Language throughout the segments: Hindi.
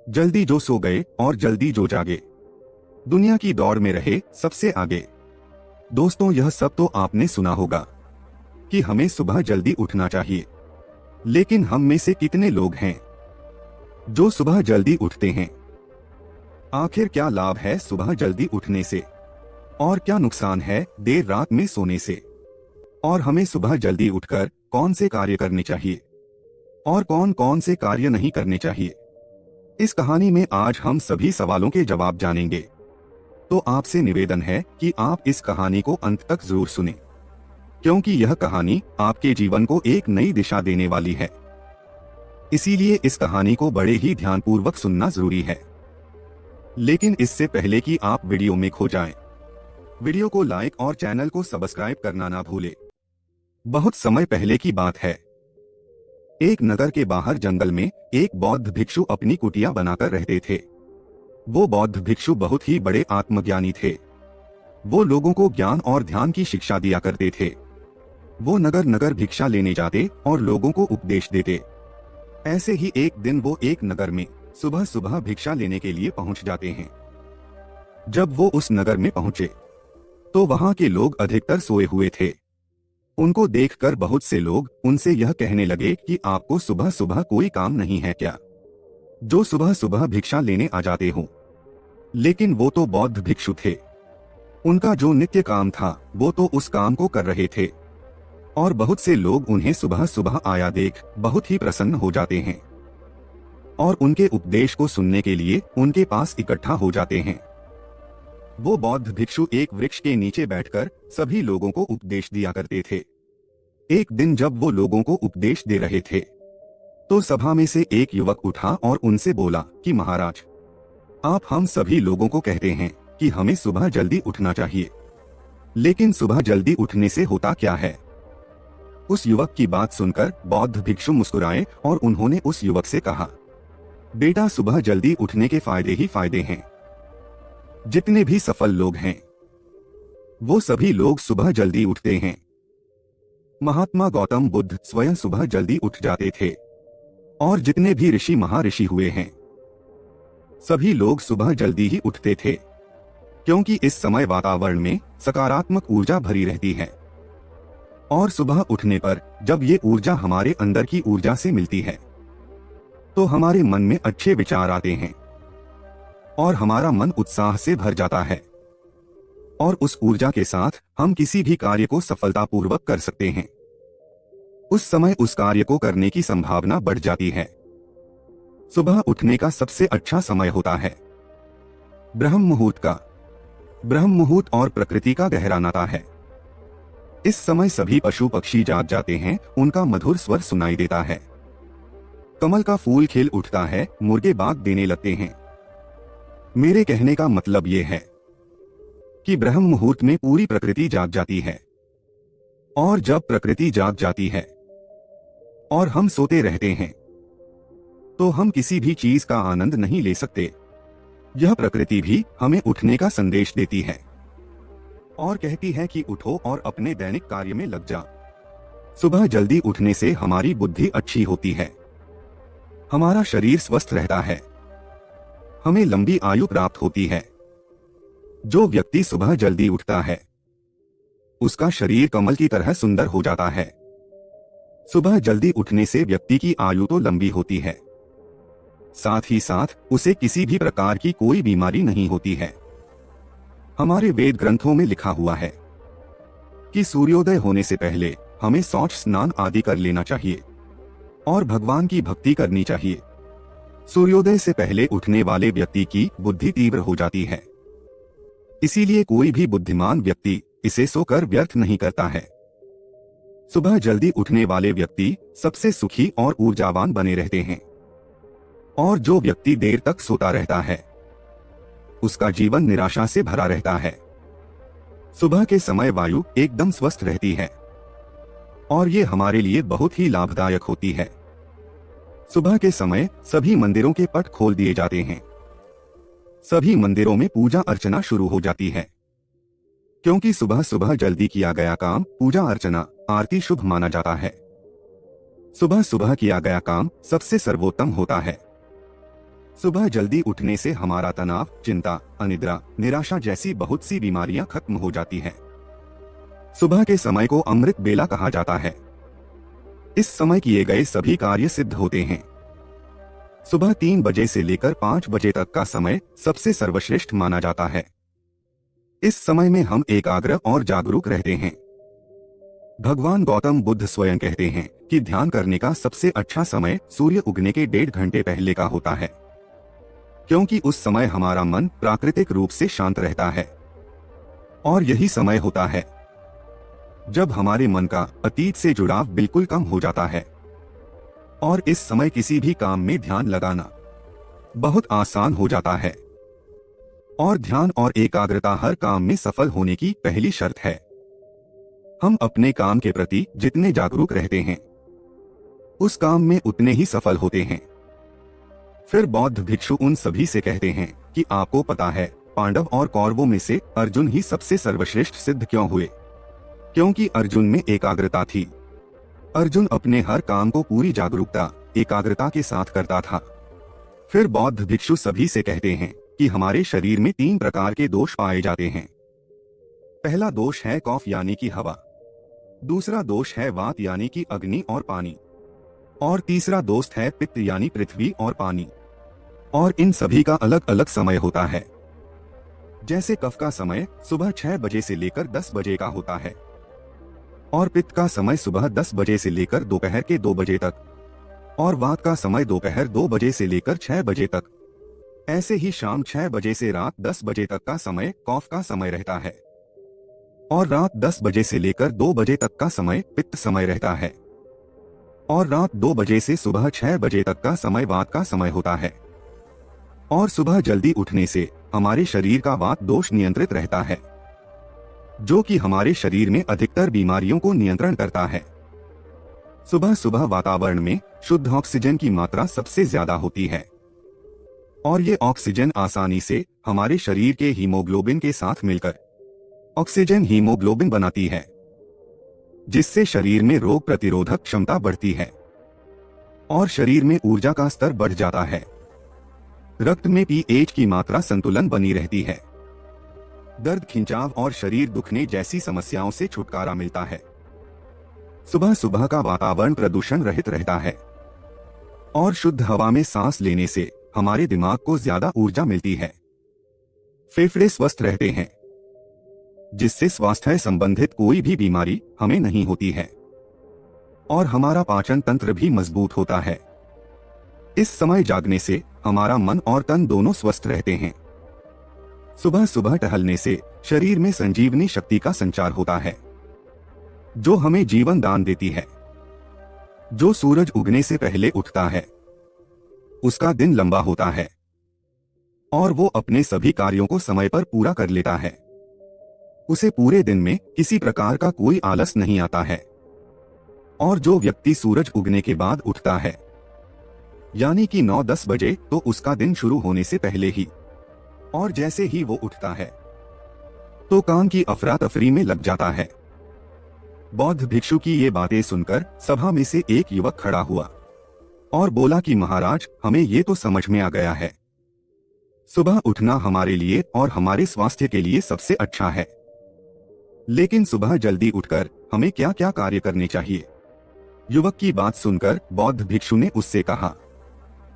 जल्दी जो सो गए और जल्दी जो जागे, दुनिया की दौड़ में रहे सबसे आगे। दोस्तों, यह सब तो आपने सुना होगा कि हमें सुबह जल्दी उठना चाहिए, लेकिन हम में से कितने लोग हैं जो सुबह जल्दी उठते हैं? आखिर क्या लाभ है सुबह जल्दी उठने से और क्या नुकसान है देर रात में सोने से? और हमें सुबह जल्दी उठकर कौन से कार्य करने चाहिए और कौन कौन से कार्य नहीं करने चाहिए? इस कहानी में आज हम सभी सवालों के जवाब जानेंगे। तो आपसे निवेदन है कि आप इस कहानी को अंत तक जरूर सुनें, क्योंकि यह कहानी आपके जीवन को एक नई दिशा देने वाली है। इसीलिए इस कहानी को बड़े ही ध्यानपूर्वक सुनना जरूरी है। लेकिन इससे पहले कि आप वीडियो में खो जाएं, वीडियो को लाइक और चैनल को सब्सक्राइब करना ना भूलें। बहुत समय पहले की बात है। एक नगर के बाहर जंगल में एक बौद्ध भिक्षु अपनी कुटिया बनाकर रहते थे। वो बौद्ध भिक्षु बहुत ही बड़े आत्मज्ञानी थे। वो लोगों को ज्ञान और ध्यान की शिक्षा दिया करते थे। वो नगर नगर भिक्षा लेने जाते और लोगों को उपदेश देते। ऐसे ही एक दिन वो एक नगर में सुबह सुबह भिक्षा लेने के लिए पहुंच जाते हैं। जब वो उस नगर में पहुंचे तो वहां के लोग अधिकतर सोए हुए थे। उनको देखकर बहुत से लोग उनसे यह कहने लगे कि आपको सुबह सुबह कोई काम नहीं है क्या, जो सुबह सुबह भिक्षा लेने आ जाते हो? लेकिन वो तो बौद्ध भिक्षु थे। उनका जो नित्य काम था वो तो उस काम को कर रहे थे। और बहुत से लोग उन्हें सुबह सुबह आया देख बहुत ही प्रसन्न हो जाते हैं और उनके उपदेश को सुनने के लिए उनके पास इकट्ठा हो जाते हैं। वो बौद्ध भिक्षु एक वृक्ष के नीचे बैठकर सभी लोगों को उपदेश दिया करते थे। एक दिन जब वो लोगों को उपदेश दे रहे थे तो सभा में से एक युवक उठा और उनसे बोला कि महाराज, आप हम सभी लोगों को कहते हैं कि हमें सुबह जल्दी उठना चाहिए, लेकिन सुबह जल्दी उठने से होता क्या है? उस युवक की बात सुनकर बौद्ध भिक्षु मुस्कुराए और उन्होंने उस युवक से कहा, बेटा, सुबह जल्दी उठने के फायदे ही फायदे हैं। जितने भी सफल लोग हैं वो सभी लोग सुबह जल्दी उठते हैं। महात्मा गौतम बुद्ध स्वयं सुबह जल्दी उठ जाते थे और जितने भी ऋषि महर्षि हुए हैं सभी लोग सुबह जल्दी ही उठते थे, क्योंकि इस समय वातावरण में सकारात्मक ऊर्जा भरी रहती है। और सुबह उठने पर जब ये ऊर्जा हमारे अंदर की ऊर्जा से मिलती है तो हमारे मन में अच्छे विचार आते हैं और हमारा मन उत्साह से भर जाता है। और उस ऊर्जा के साथ हम किसी भी कार्य को सफलतापूर्वक कर सकते हैं। उस समय उस कार्य को करने की संभावना बढ़ जाती है। सुबह उठने का सबसे अच्छा समय होता है ब्रह्म मुहूर्त का। ब्रह्म मुहूर्त और प्रकृति का गहरा नाता है। इस समय सभी पशु पक्षी जाग जाते हैं, उनका मधुर स्वर सुनाई देता है। कमल का फूल खिल उठता है, मुर्गे बाग देने लगते हैं। मेरे कहने का मतलब ये है कि ब्रह्म मुहूर्त में पूरी प्रकृति जाग जाती है। और जब प्रकृति जाग जाती है और हम सोते रहते हैं तो हम किसी भी चीज का आनंद नहीं ले सकते। यह प्रकृति भी हमें उठने का संदेश देती है और कहती है कि उठो और अपने दैनिक कार्य में लग जा। सुबह जल्दी उठने से हमारी बुद्धि अच्छी होती है, हमारा शरीर स्वस्थ रहता है, हमें लंबी आयु प्राप्त होती है। जो व्यक्ति सुबह जल्दी उठता है उसका शरीर कमल की तरह सुंदर हो जाता है। सुबह जल्दी उठने से व्यक्ति की आयु तो लंबी होती है, साथ ही साथ उसे किसी भी प्रकार की कोई बीमारी नहीं होती है। हमारे वेद ग्रंथों में लिखा हुआ है कि सूर्योदय होने से पहले हमें शौच स्नान आदि कर लेना चाहिए और भगवान की भक्ति करनी चाहिए। सूर्योदय से पहले उठने वाले व्यक्ति की बुद्धि तीव्र हो जाती है, इसीलिए कोई भी बुद्धिमान व्यक्ति इसे सोकर व्यर्थ नहीं करता है। सुबह जल्दी उठने वाले व्यक्ति सबसे सुखी और ऊर्जावान बने रहते हैं। और जो व्यक्ति देर तक सोता रहता है उसका जीवन निराशा से भरा रहता है। सुबह के समय वायु एकदम स्वस्थ रहती है और ये हमारे लिए बहुत ही लाभदायक होती है। सुबह के समय सभी मंदिरों के पट खोल दिए जाते हैं। सभी मंदिरों में पूजा अर्चना शुरू हो जाती है, क्योंकि सुबह सुबह जल्दी किया गया काम, पूजा अर्चना, आरती शुभ माना जाता है। सुबह सुबह किया गया काम सबसे सर्वोत्तम होता है। सुबह जल्दी उठने से हमारा तनाव, चिंता, अनिद्रा, निराशा जैसी बहुत सी बीमारियां खत्म हो जाती हैं। सुबह के समय को अमृत बेला कहा जाता है। इस समय किए गए सभी कार्य सिद्ध होते हैं। सुबह 3 बजे से लेकर 5 बजे तक का समय सबसे सर्वश्रेष्ठ माना जाता है। इस समय में हम एकाग्र और जागरूक रहते हैं। भगवान गौतम बुद्ध स्वयं कहते हैं कि ध्यान करने का सबसे अच्छा समय सूर्य उगने के 1.5 घंटे पहले का होता है, क्योंकि उस समय हमारा मन प्राकृतिक रूप से शांत रहता है। और यही समय होता है जब हमारे मन का अतीत से जुड़ाव बिल्कुल कम हो जाता है और इस समय किसी भी काम में ध्यान लगाना बहुत आसान हो जाता है। और ध्यान और एकाग्रता हर काम में सफल होने की पहली शर्त है। हम अपने काम के प्रति जितने जागरूक रहते हैं, उस काम में उतने ही सफल होते हैं। फिर बौद्ध भिक्षु उन सभी से कहते हैं कि आपको पता है, पांडव और कौरवों में से अर्जुन ही सबसे सर्वश्रेष्ठ सिद्ध क्यों हुए? क्योंकि अर्जुन में एकाग्रता थी। अर्जुन अपने हर काम को पूरी जागरूकता, एकाग्रता के साथ करता था। फिर बौद्ध भिक्षु सभी से कहते हैं कि हमारे शरीर में 3 प्रकार के दोष पाए जाते हैं। पहला दोष है कफ यानी कि हवा, दूसरा दोष है वात यानी कि अग्नि और पानी, और तीसरा दोष है पित्त यानी पृथ्वी और पानी। और इन सभी का अलग अलग समय होता है। जैसे कफ का समय सुबह 6 बजे से लेकर 10 बजे का होता है, और पित्त का समय सुबह 10 बजे से लेकर दोपहर के 2 बजे तक, और वात का समय दोपहर 2 बजे से लेकर 6 बजे तक। ऐसे ही शाम 6 बजे से रात 10 बजे तक का समय कफ का समय रहता है, और रात 10 बजे से लेकर 2 बजे तक का समय पित्त समय रहता है, और रात 2 बजे से सुबह 6 बजे तक का समय वात का समय होता है। और सुबह जल्दी उठने से हमारे शरीर का वात दोष नियंत्रित रहता है, जो कि हमारे शरीर में अधिकतर बीमारियों को नियंत्रण करता है। सुबह सुबह वातावरण में शुद्ध ऑक्सीजन की मात्रा सबसे ज्यादा होती है, और ये ऑक्सीजन आसानी से हमारे शरीर के हीमोग्लोबिन के साथ मिलकर ऑक्सीजन हीमोग्लोबिन बनाती है, जिससे शरीर में रोग प्रतिरोधक क्षमता बढ़ती है और शरीर में ऊर्जा का स्तर बढ़ जाता है। रक्त में पीएच की मात्रा संतुलन बनी रहती है। दर्द, खिंचाव और शरीर दुखने जैसी समस्याओं से छुटकारा मिलता है। सुबह सुबह का वातावरण प्रदूषण रहित रहता है, और शुद्ध हवा में सांस लेने से हमारे दिमाग को ज्यादा ऊर्जा मिलती है। फेफड़े स्वस्थ रहते हैं, जिससे स्वास्थ्य संबंधित कोई भी बीमारी हमें नहीं होती है, और हमारा पाचन तंत्र भी मजबूत होता है। इस समय जागने से हमारा मन और तन दोनों स्वस्थ रहते हैं। सुबह सुबह टहलने से शरीर में संजीवनी शक्ति का संचार होता है, जो हमें जीवन दान देती है। जो सूरज उगने से पहले उठता है, उसका दिन लंबा होता है, और वो अपने सभी कार्यों को समय पर पूरा कर लेता है। उसे पूरे दिन में किसी प्रकार का कोई आलस नहीं आता है। और जो व्यक्ति सूरज उगने के बाद उठता है, यानी कि 9-10 बजे, तो उसका दिन शुरू होने से पहले ही, और जैसे ही वो उठता है, तो काम की अफरा तफरी में लग जाता है। बौद्ध भिक्षु की ये बातें सुनकर सभा में से एक युवक खड़ा हुआ और बोला कि महाराज, हमें ये तो समझ में आ गया है, सुबह उठना हमारे लिए और हमारे स्वास्थ्य के लिए सबसे अच्छा है, लेकिन सुबह जल्दी उठकर हमें क्या क्या कार्य करने चाहिए? युवक की बात सुनकर बौद्ध भिक्षु ने उससे कहा,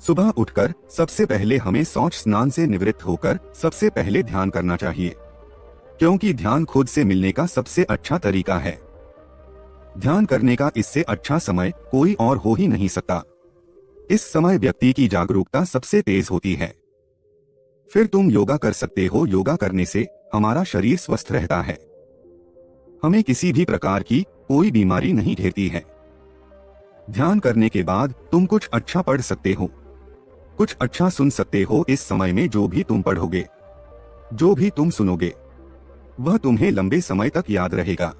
सुबह उठकर सबसे पहले हमें शौच स्नान से निवृत्त होकर सबसे पहले ध्यान करना चाहिए, क्योंकि ध्यान खुद से मिलने का सबसे अच्छा तरीका है। ध्यान करने का इससे अच्छा समय कोई और हो ही नहीं सकता। इस समय व्यक्ति की जागरूकता सबसे तेज होती है। फिर तुम योगा कर सकते हो। योगा करने से हमारा शरीर स्वस्थ रहता है, हमें किसी भी प्रकार की कोई बीमारी नहीं घेरती है। ध्यान करने के बाद तुम कुछ अच्छा पढ़ सकते हो, कुछ अच्छा सुन सकते हो। इस समय में जो भी तुम पढ़ोगे, जो भी तुम सुनोगे, वह तुम्हें लंबे समय तक याद रहेगा,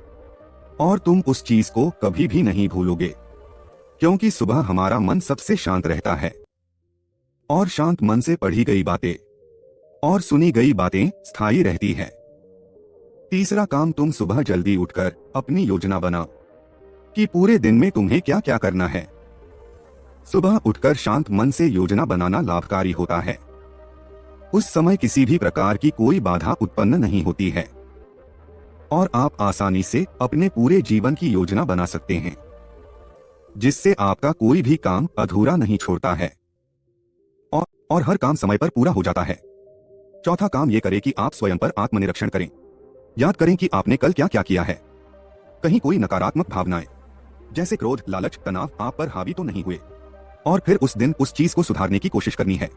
और तुम उस चीज को कभी भी नहीं भूलोगे, क्योंकि सुबह हमारा मन सबसे शांत रहता है, और शांत मन से पढ़ी गई बातें और सुनी गई बातें स्थायी रहती है। तीसरा काम, तुम सुबह जल्दी उठकर अपनी योजना बनाओ कि पूरे दिन में तुम्हें क्या क्या करना है। सुबह उठकर शांत मन से योजना बनाना लाभकारी होता है। उस समय किसी भी प्रकार की कोई बाधा उत्पन्न नहीं होती है और आप आसानी से अपने पूरे जीवन की योजना बना सकते हैं, जिससे आपका कोई भी काम अधूरा नहीं छोड़ता है और हर काम समय पर पूरा हो जाता है। चौथा काम यह करें कि आप स्वयं पर आत्मनिरीक्षण करें। याद करें कि आपने कल क्या क्या किया है। कहीं कोई नकारात्मक भावनाएं जैसे क्रोध, लालच, तनाव आप पर हावी तो नहीं हुए और फिर उस दिन उस चीज को सुधारने की कोशिश करनी है।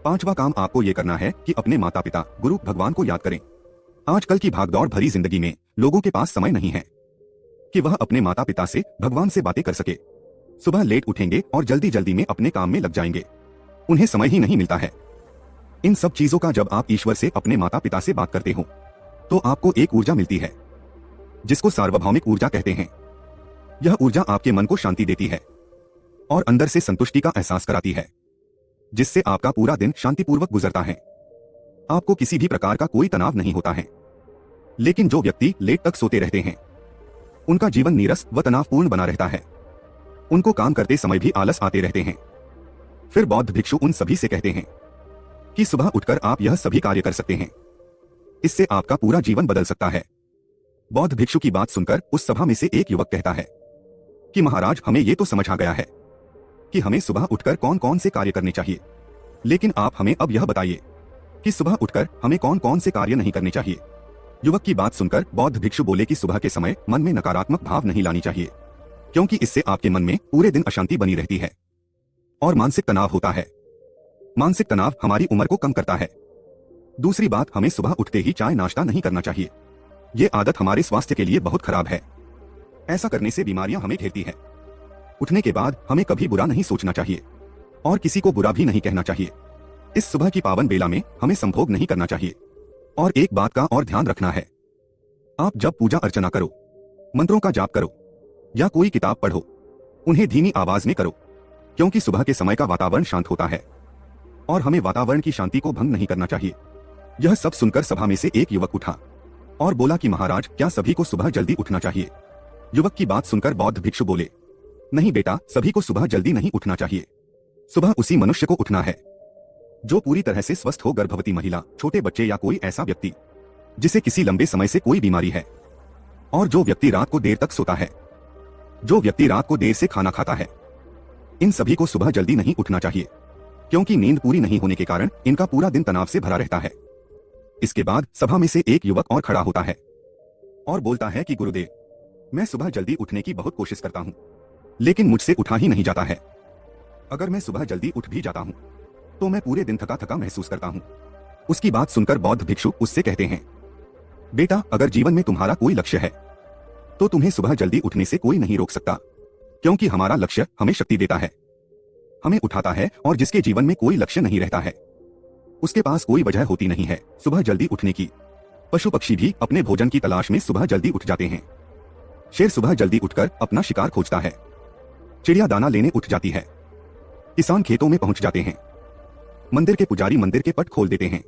पांचवा काम आपको यह करना है कि अपने माता पिता, गुरु, भगवान को याद करें। आजकल की भागदौड़ भरी जिंदगी में लोगों के पास समय नहीं है कि वह अपने माता पिता से, भगवान से बातें कर सके। सुबह लेट उठेंगे और जल्दी जल्दी में अपने काम में लग जाएंगे। उन्हें समय ही नहीं मिलता है। इन सब चीजों का जब आप ईश्वर से, अपने माता पिता से बात करते हो तो आपको एक ऊर्जा मिलती है जिसको सार्वभौमिक ऊर्जा कहते हैं। यह ऊर्जा आपके मन को शांति देती है और अंदर से संतुष्टि का एहसास कराती है, जिससे आपका पूरा दिन शांतिपूर्वक गुजरता है। आपको किसी भी प्रकार का कोई तनाव नहीं होता है। लेकिन जो व्यक्ति लेट तक सोते रहते हैं उनका जीवन नीरस व तनावपूर्ण बना रहता है। उनको काम करते समय भी आलस आते रहते हैं। फिर बौद्ध भिक्षु उन सभी से कहते हैं कि सुबह उठकर आप यह सभी कार्य कर सकते हैं। इससे आपका पूरा जीवन बदल सकता है। बौद्ध भिक्षु की बात सुनकर उस सभा में से एक युवक कहता है कि महाराज, हमें यह तो समझ आ गया है कि हमें सुबह उठकर कौन कौन से कार्य करने चाहिए, लेकिन आप हमें अब यह बताइए कि सुबह उठकर हमें कौन कौन से कार्य नहीं करने चाहिए। युवक की बात सुनकर बौद्ध भिक्षु बोले कि सुबह के समय मन में नकारात्मक भाव नहीं लानी चाहिए, क्योंकि इससे आपके मन में पूरे दिन अशांति बनी रहती है और मानसिक तनाव होता है। मानसिक तनाव हमारी उम्र को कम करता है। दूसरी बात, हमें सुबह उठते ही चाय नाश्ता नहीं करना चाहिए। ये आदत हमारे स्वास्थ्य के लिए बहुत खराब है। ऐसा करने से बीमारियां हमें घेरती है। उठने के बाद हमें कभी बुरा नहीं सोचना चाहिए और किसी को बुरा भी नहीं कहना चाहिए। इस सुबह की पावन बेला में हमें संभोग नहीं करना चाहिए। और एक बात का और ध्यान रखना है, आप जब पूजा अर्चना करो, मंत्रों का जाप करो या कोई किताब पढ़ो, उन्हें धीमी आवाज में करो, क्योंकि सुबह के समय का वातावरण शांत होता है और हमें वातावरण की शांति को भंग नहीं करना चाहिए। यह सब सुनकर सभा में से एक युवक उठा और बोला कि महाराज, क्या सभी को सुबह जल्दी उठना चाहिए? युवक की बात सुनकर बौद्ध भिक्षु बोले, नहीं बेटा, सभी को सुबह जल्दी नहीं उठना चाहिए। सुबह उसी मनुष्य को उठना है जो पूरी तरह से स्वस्थ हो, गर्भवती महिला, छोटे बच्चे या कोई ऐसा व्यक्ति जिसे किसी लंबे समय से कोई बीमारी है, और जो व्यक्ति रात को देर तक सोता है, जो व्यक्ति रात को देर से खाना खाता है। इन सभी को सुबह जल्दी नहीं उठना चाहिए, क्योंकि नींद पूरी नहीं होने के कारण इनका पूरा दिन तनाव से भरा रहता है। इसके बाद सभा में से एक युवक और खड़ा होता है और बोलता है कि गुरुदेव, मैं सुबह जल्दी उठने की बहुत कोशिश करता हूँ, लेकिन मुझसे उठा ही नहीं जाता है। अगर मैं सुबह जल्दी उठ भी जाता हूँ तो मैं पूरे दिन थका थका महसूस करता हूँ। उसकी बात सुनकर बौद्ध भिक्षु उससे कहते हैं, बेटा, अगर जीवन में तुम्हारा कोई लक्ष्य है तो तुम्हें सुबह जल्दी उठने से कोई नहीं रोक सकता, क्योंकि हमारा लक्ष्य हमें शक्ति देता है, हमें उठाता है। और जिसके जीवन में कोई लक्ष्य नहीं रहता है उसके पास कोई वजह होती नहीं है सुबह जल्दी उठने की। पशु पक्षी भी अपने भोजन की तलाश में सुबह जल्दी उठ जाते हैं। शेर सुबह जल्दी उठकर अपना शिकार खोजता है। चिड़िया दाना लेने उठ जाती है। किसान खेतों में पहुंच जाते हैं। मंदिर के पुजारी मंदिर के पट खोल देते हैं।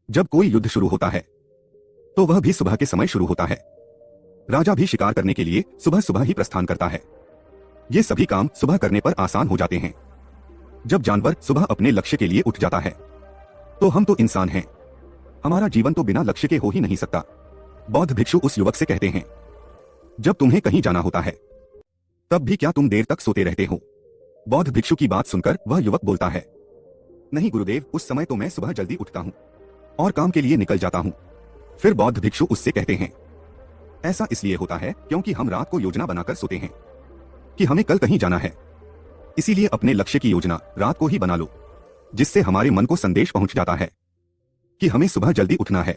जब कोई युद्ध शुरू होता है तो वह भी सुबह के समय शुरू होता है। राजा भी शिकार करने के लिए सुबह सुबह ही प्रस्थान करता है। ये सभी काम सुबह करने पर आसान हो जाते हैं। जब जानवर सुबह अपने लक्ष्य के लिए उठ जाता है तो हम तो इंसान हैं, हमारा जीवन तो बिना लक्ष्य के हो ही नहीं सकता। बौद्ध भिक्षु उस युवक से कहते हैं, जब तुम्हें कहीं जाना होता है तब भी क्या तुम देर तक सोते रहते हो? बौद्ध भिक्षु की बात सुनकर वह युवक बोलता है, नहीं गुरुदेव, उस समय तो मैं सुबह जल्दी उठता हूँ और काम के लिए निकल जाता हूँ। फिर बौद्ध भिक्षु उससे कहते हैं, ऐसा इसलिए होता है क्योंकि हम रात को योजना बनाकर सोते हैं कि हमें कल कहीं जाना है। इसीलिए अपने लक्ष्य की योजना रात को ही बना लो, जिससे हमारे मन को संदेश पहुंच जाता है कि हमें सुबह जल्दी उठना है।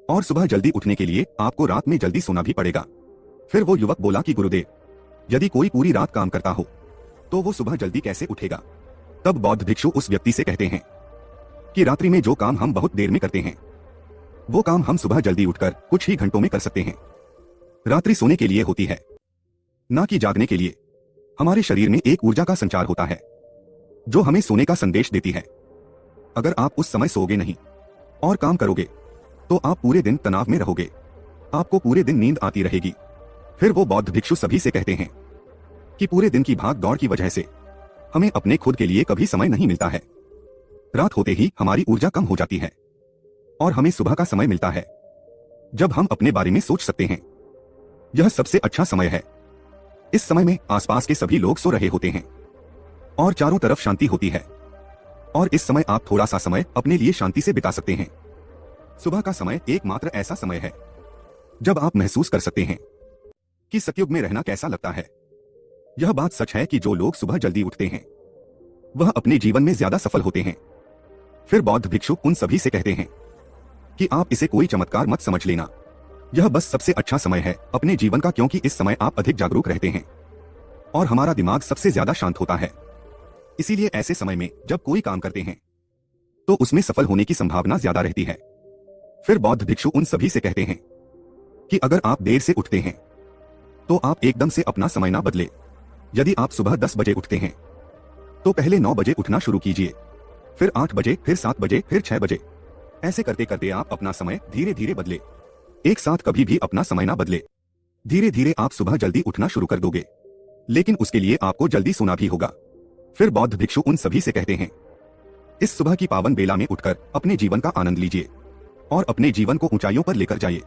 और सुबह जल्दी उठने के लिए आपको रात में जल्दी सोना भी पड़ेगा। फिर वो युवक बोला कि गुरुदेव, यदि कोई पूरी रात काम करता हो तो वो सुबह जल्दी कैसे उठेगा? तब बौद्ध भिक्षु उस व्यक्ति से कहते हैं कि रात्रि में जो काम हम बहुत देर में करते हैं वो काम हम सुबह जल्दी उठकर कुछ ही घंटों में कर सकते हैं। रात्रि सोने के लिए होती है, ना कि जागने के लिए। हमारे शरीर में एक ऊर्जा का संचार होता है जो हमें सोने का संदेश देती है। अगर आप उस समय सोओगे नहीं और काम करोगे तो आप पूरे दिन तनाव में रहोगे, आपको पूरे दिन नींद आती रहेगी। फिर वो बौद्ध भिक्षु सभी से कहते हैं कि पूरे दिन की भाग दौड़ की वजह से हमें अपने खुद के लिए कभी समय नहीं मिलता है। रात होते ही हमारी ऊर्जा कम हो जाती है और हमें सुबह का समय मिलता है जब हम अपने बारे में सोच सकते हैं। यह सबसे अच्छा समय है। इस समय में आसपास के सभी लोग सो रहे होते हैं और चारों तरफ शांति होती है और इस समय आप थोड़ा सा समय अपने लिए शांति से बिता सकते हैं। सुबह का समय एकमात्र ऐसा समय है जब आप महसूस कर सकते हैं कि सतयुग में रहना कैसा लगता है। यह बात सच है कि जो लोग सुबह जल्दी उठते हैं वह अपने जीवन में ज्यादा सफल होते हैं। फिर बौद्ध भिक्षु उन सभी से कहते हैं कि आप इसे कोई चमत्कार मत समझ लेना, यह बस सबसे अच्छा समय है अपने जीवन का, क्योंकि इस समय आप अधिक जागरूक रहते हैं और हमारा दिमाग सबसे ज्यादा शांत होता है। इसीलिए ऐसे समय में जब कोई काम करते हैं तो उसमें सफल होने की संभावना ज्यादा रहती है। फिर बौद्ध भिक्षु उन सभी से कहते हैं कि अगर आप देर से उठते हैं तो आप एकदम से अपना समय ना बदले। यदि आप सुबह 10 बजे उठते हैं तो पहले 9 बजे उठना शुरू कीजिए, फिर 8 बजे, फिर 7 बजे, फिर 6 बजे। ऐसे करते करते आप अपना समय धीरे धीरे बदले। एक साथ कभी भी अपना समय ना बदले। धीरे धीरे आप सुबह जल्दी उठना शुरू कर दोगे, लेकिन उसके लिए आपको जल्दी सोना भी होगा। फिर बौद्ध भिक्षु उन सभी से कहते हैं, इस सुबह की पावन बेला में उठकर अपने जीवन का आनंद लीजिए और अपने जीवन को ऊंचाइयों पर लेकर जाइए।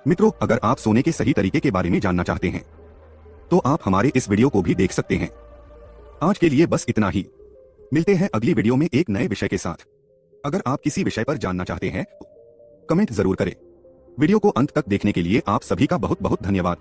मित्रों, अगर आप सोने के सही तरीके के बारे में जानना चाहते हैं तो आप हमारे इस वीडियो को भी देख सकते हैं। आज के लिए बस इतना ही। मिलते हैं अगली वीडियो में एक नए विषय के साथ। अगर आप किसी विषय पर जानना चाहते हैं तो कमेंट जरूर करें। वीडियो को अंत तक देखने के लिए आप सभी का बहुत बहुत धन्यवाद।